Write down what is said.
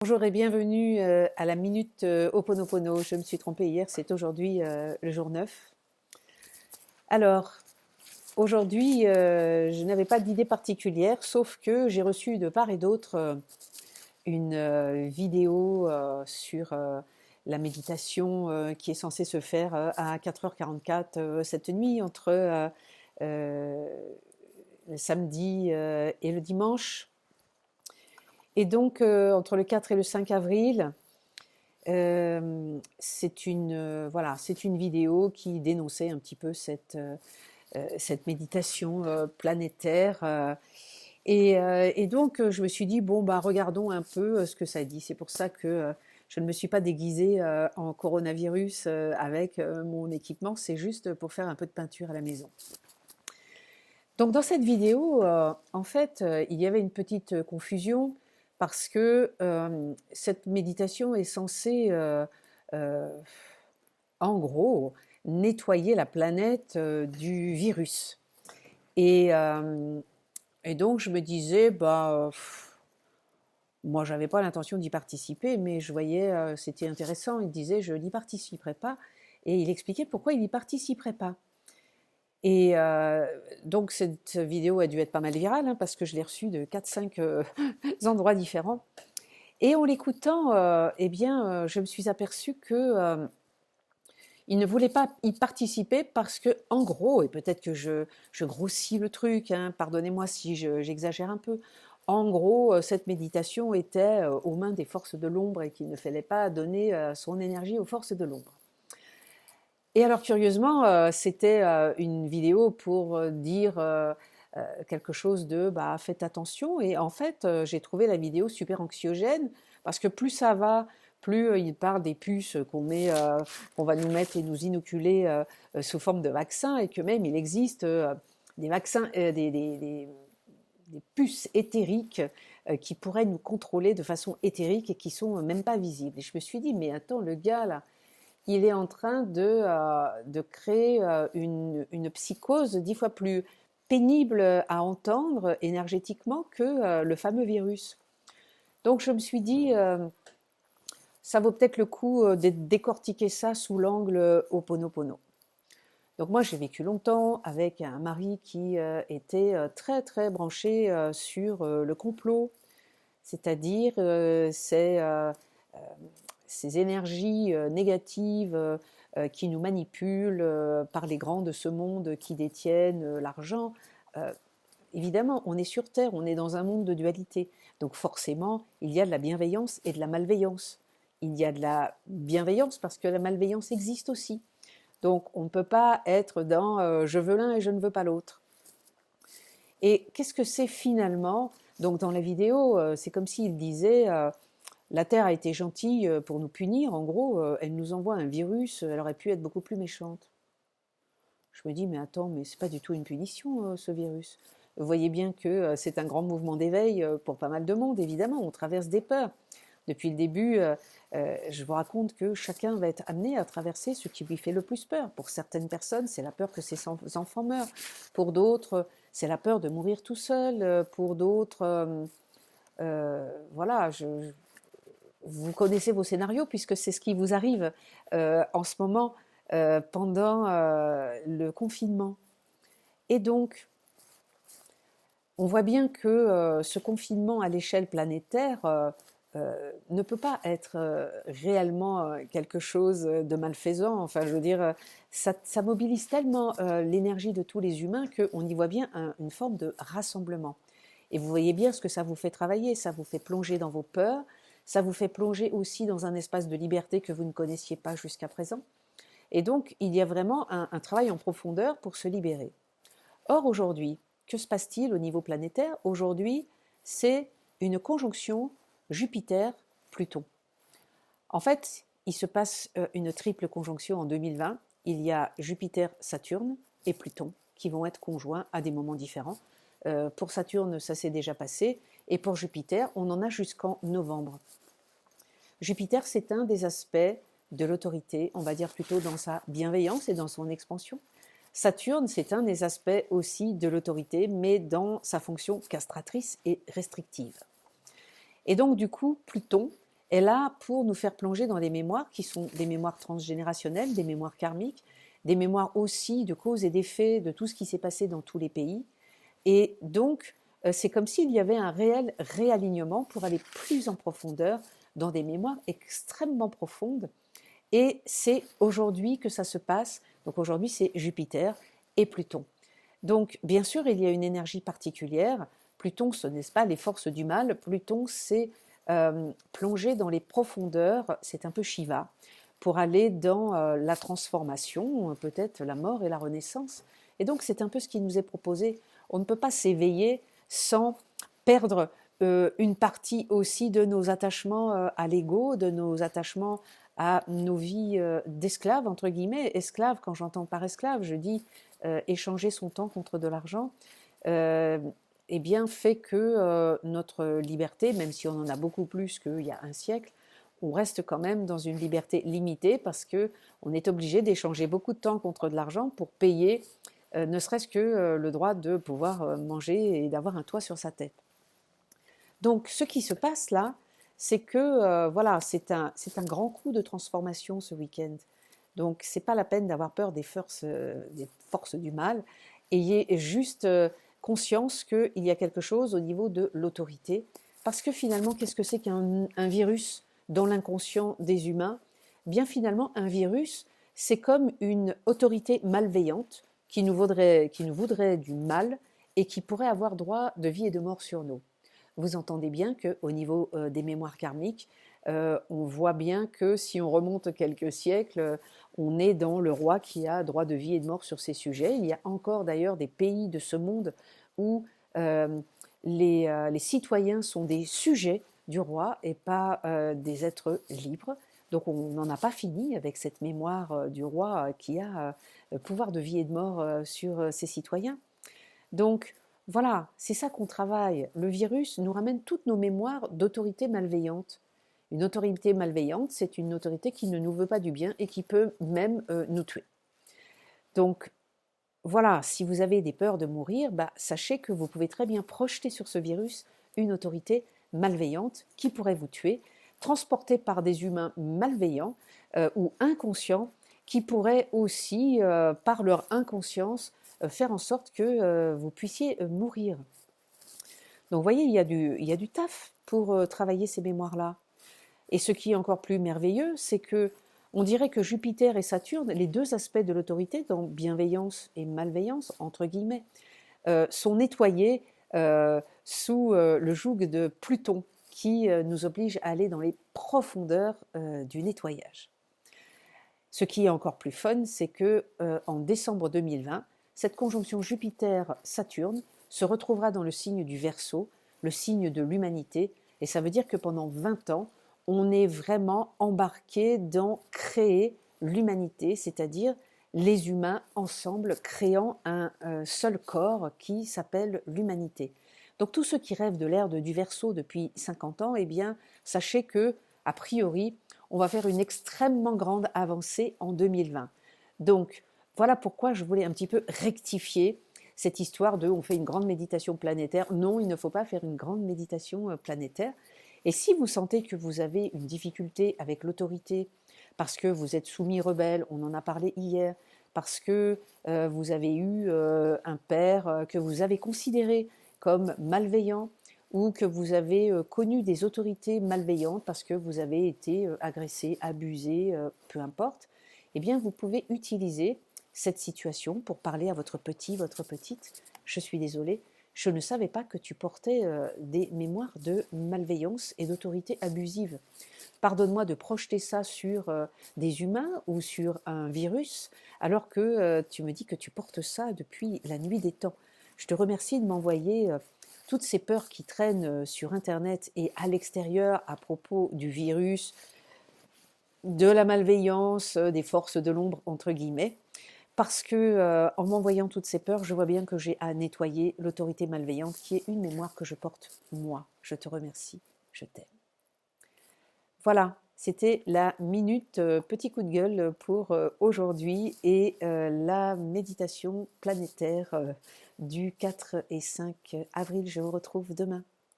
Bonjour et bienvenue à la Minute Ho'oponopono. Je me suis trompée hier, c'est aujourd'hui le jour 9. Alors, aujourd'hui, je n'avais pas d'idée particulière, sauf que j'ai reçu de part et d'autre une vidéo sur la méditation qui est censée se faire à 4h44 cette nuit entre le samedi et le dimanche. Et donc, entre le 4 et le 5 avril, c'est une vidéo qui dénonçait un petit peu cette méditation planétaire. Et donc, je me suis dit, bon, bah, regardons un peu ce que ça dit. C'est pour ça que je ne me suis pas déguisée en coronavirus avec mon équipement. C'est juste pour faire un peu de peinture à la maison. Donc, dans cette vidéo, en fait, il y avait une petite confusion parce que cette méditation est censée, en gros, nettoyer la planète du virus. Et, euh, et donc, je me disais, bah, moi, j'avais pas l'intention d'y participer, mais je voyais, c'était intéressant. Il disait, je n'y participerai pas. Et il expliquait pourquoi il n'y participerait pas. Et donc, cette vidéo a dû être pas mal virale, hein, parce que je l'ai reçue de 4-5 endroits différents. Et en l'écoutant, je me suis aperçue que il ne voulait pas y participer parce que, en gros, et peut-être que je grossis le truc, hein, pardonnez-moi si j'exagère un peu, en gros, cette méditation était aux mains des forces de l'ombre et qu'il ne fallait pas donner son énergie aux forces de l'ombre. Et alors, curieusement, c'était une vidéo pour dire quelque chose de bah, faites attention. Et en fait, j'ai trouvé la vidéo super anxiogène parce que plus ça va, plus il parle des puces qu'on va nous mettre et nous inoculer sous forme de vaccins, et que même il existe des vaccins, des puces éthériques qui pourraient nous contrôler de façon éthérique et qui sont même pas visibles. Et je me suis dit, mais attends, le gars là, il est en train de créer une psychose 10 fois plus pénible à entendre énergétiquement que le fameux virus. Donc je me suis dit, ça vaut peut-être le coup de décortiquer ça sous l'angle Ho'oponopono. Donc moi j'ai vécu longtemps avec un mari qui était très très branché sur le complot, c'est-à-dire ces énergies négatives qui nous manipulent par les grands de ce monde qui détiennent l'argent. Euh, Évidemment, on est sur Terre, on est dans un monde de dualité. Donc forcément, il y a de la bienveillance et de la malveillance. Il y a de la bienveillance parce que la malveillance existe aussi. Donc on ne peut pas être dans je veux l'un et je ne veux pas l'autre. Et qu'est-ce que c'est finalement? Donc dans la vidéo, c'est comme s'il disait la Terre a été gentille pour nous punir, en gros, elle nous envoie un virus, elle aurait pu être beaucoup plus méchante. Je me dis, mais attends, mais c'est pas du tout une punition, ce virus. Vous voyez bien que c'est un grand mouvement d'éveil pour pas mal de monde, évidemment, on traverse des peurs. Depuis le début, je vous raconte que chacun va être amené à traverser ce qui lui fait le plus peur. Pour certaines personnes, c'est la peur que ses enfants meurent. Pour d'autres, c'est la peur de mourir tout seul. Pour d'autres, voilà, vous connaissez vos scénarios puisque c'est ce qui vous arrive en ce moment pendant le confinement. Et donc, on voit bien que ce confinement à l'échelle planétaire ne peut pas être réellement quelque chose de malfaisant. Enfin, je veux dire, ça mobilise tellement l'énergie de tous les humains qu'on y voit bien une forme de rassemblement. Et vous voyez bien ce que ça vous fait travailler, ça vous fait plonger dans vos peurs, ça vous fait plonger aussi dans un espace de liberté que vous ne connaissiez pas jusqu'à présent. Et donc, il y a vraiment un travail en profondeur pour se libérer. Or, aujourd'hui, que se passe-t-il au niveau planétaire? Aujourd'hui, c'est une conjonction Jupiter-Pluton. En fait, il se passe une triple conjonction en 2020. Il y a Jupiter-Saturne et Pluton qui vont être conjoints à des moments différents. Pour Saturne, ça s'est déjà passé. Et pour Jupiter, on en a jusqu'en novembre. Jupiter, c'est un des aspects de l'autorité, on va dire plutôt dans sa bienveillance et dans son expansion. Saturne, c'est un des aspects aussi de l'autorité, mais dans sa fonction castratrice et restrictive. Et donc, du coup, Pluton est là pour nous faire plonger dans des mémoires qui sont des mémoires transgénérationnelles, des mémoires karmiques, des mémoires aussi de causes et d'effets de tout ce qui s'est passé dans tous les pays. Et donc, c'est comme s'il y avait un réel réalignement pour aller plus en profondeur dans des mémoires extrêmement profondes. Et c'est aujourd'hui que ça se passe. Donc aujourd'hui, c'est Jupiter et Pluton. Donc, bien sûr, il y a une énergie particulière. Pluton, ce n'est pas les forces du mal. Pluton, c'est plonger dans les profondeurs. C'est un peu Shiva pour aller dans la transformation, peut-être la mort et la renaissance. Et donc, c'est un peu ce qui nous est proposé. On ne peut pas s'éveiller sans perdre une partie aussi de nos attachements à l'ego, de nos attachements à nos vies d'esclaves, entre guillemets. Esclaves, quand j'entends par esclave, je dis échanger son temps contre de l'argent, eh bien fait que notre liberté, même si on en a beaucoup plus qu'il y a un siècle, on reste quand même dans une liberté limitée parce qu'on est obligé d'échanger beaucoup de temps contre de l'argent pour payer ne serait-ce que le droit de pouvoir manger et d'avoir un toit sur sa tête. Donc ce qui se passe là, c'est que voilà, c'est un grand coup de transformation ce week-end. Donc c'est pas la peine d'avoir peur des forces du mal. Ayez juste conscience qu'il y a quelque chose au niveau de l'autorité. Parce que finalement, qu'est-ce que c'est qu'un virus dans l'inconscient des humains? Bien finalement, un virus, c'est comme une autorité malveillante qui nous voudrait du mal et qui pourrait avoir droit de vie et de mort sur nous. Vous entendez bien qu'au niveau des mémoires karmiques, on voit bien que si on remonte quelques siècles, on est dans le roi qui a droit de vie et de mort sur ces sujets. Il y a encore d'ailleurs des pays de ce monde où les citoyens sont des sujets du roi et pas des êtres libres. Donc on n'en a pas fini avec cette mémoire du roi qui a pouvoir de vie et de mort sur ses citoyens. Donc voilà, c'est ça qu'on travaille. Le virus nous ramène toutes nos mémoires d'autorité malveillante. Une autorité malveillante, c'est une autorité qui ne nous veut pas du bien et qui peut même nous tuer. Donc voilà, si vous avez des peurs de mourir, sachez que vous pouvez très bien projeter sur ce virus une autorité malveillante qui pourrait vous tuer, transportée par des humains malveillants ou inconscients qui pourraient aussi, par leur inconscience, faire en sorte que vous puissiez mourir. Donc vous voyez, il y a du taf pour travailler ces mémoires-là. Et ce qui est encore plus merveilleux, c'est que on dirait que Jupiter et Saturne, les deux aspects de l'autorité, dans bienveillance et malveillance, entre guillemets, sont nettoyés sous le joug de Pluton, qui nous oblige à aller dans les profondeurs du nettoyage. Ce qui est encore plus fun, c'est que en décembre 2020, cette conjonction Jupiter-Saturne se retrouvera dans le signe du Verseau, le signe de l'humanité, et ça veut dire que pendant 20 ans, on est vraiment embarqué dans créer l'humanité, c'est-à-dire les humains ensemble créant un seul corps qui s'appelle l'humanité. Donc tous ceux qui rêvent de l'ère du Verseau depuis 50 ans, eh bien, sachez que, a priori, on va faire une extrêmement grande avancée en 2020. Donc, voilà pourquoi je voulais un petit peu rectifier cette histoire de on fait une grande méditation planétaire. Non, il ne faut pas faire une grande méditation planétaire. Et si vous sentez que vous avez une difficulté avec l'autorité, parce que vous êtes soumis rebelle, on en a parlé hier, parce que vous avez eu un père que vous avez considéré comme malveillant, ou que vous avez connu des autorités malveillantes parce que vous avez été agressé, abusé, peu importe, eh bien vous pouvez utiliser cette situation pour parler à votre petit, votre petite. Je suis désolée, je ne savais pas que tu portais des mémoires de malveillance et d'autorité abusive. Pardonne-moi de projeter ça sur des humains ou sur un virus, alors que tu me dis que tu portes ça depuis la nuit des temps. Je te remercie de m'envoyer toutes ces peurs qui traînent sur Internet et à l'extérieur à propos du virus, de la malveillance, des forces de l'ombre, entre guillemets. Parce que en m'envoyant toutes ces peurs, je vois bien que j'ai à nettoyer l'autorité malveillante qui est une mémoire que je porte moi. Je te remercie, je t'aime. Voilà, c'était la minute petit coup de gueule pour aujourd'hui et la méditation planétaire du 4 et 5 avril. Je vous retrouve demain.